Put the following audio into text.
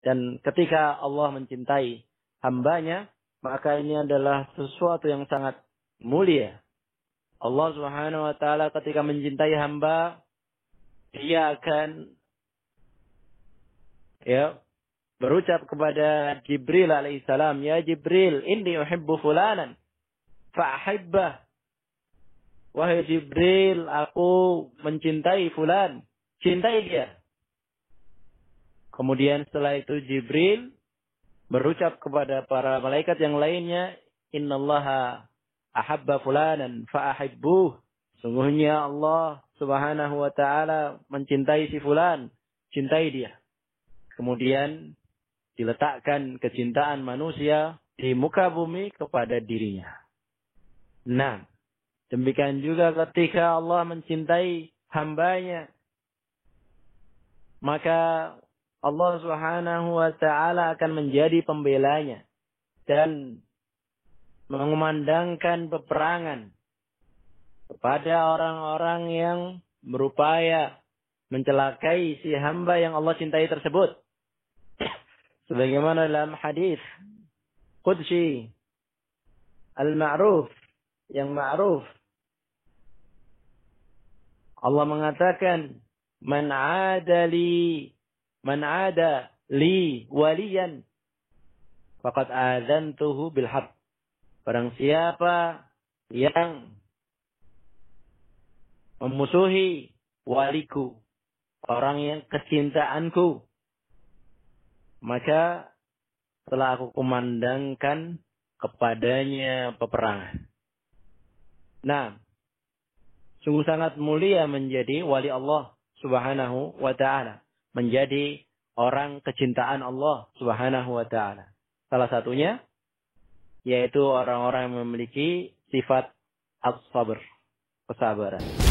Dan ketika Allah mencintai hambanya, maka ini adalah sesuatu yang sangat mulia. Allah Subhanahu wa taala ketika mencintai hamba, dia akan berucap kepada Jibril alaihissalam, "Ya Jibril, inni uhibbu fulanan fa'ahibbah." Wahai Jibril, aku mencintai fulan, cintai dia. Kemudian setelah itu Jibril berucap kepada para malaikat yang lainnya, "Innallaha ahabba fulanan fa'ahibbuh." Sungguhnya Allah Subhanahu wa taala mencintai si fulan, cintai dia. Kemudian diletakkan kecintaan manusia di muka bumi kepada dirinya. Nah, demikian juga ketika Allah mencintai hambanya, maka Allah Subhanahu wa taala akan menjadi pembelanya dan mengumandangkan peperangan kepada orang-orang yang berupaya mencelakai si hamba yang Allah cintai tersebut. Sebagaimana dalam hadis qudsi al-ma'ruf, yang ma'ruf, Allah mengatakan, Man ada li waliyan faqad adzantuhu bil haqq. Barang siapa yang memusuhi waliku, orang yang kecintaanku, maka telah aku kumandangkan kepadanya peperangan. Nah, sungguh sangat mulia menjadi wali Allah Subhanahu wa ta'ala. Menjadi orang kecintaan Allah Subhanahu wa ta'ala. Salah satunya yaitu orang-orang yang memiliki sifat as-sabr, kesabaran.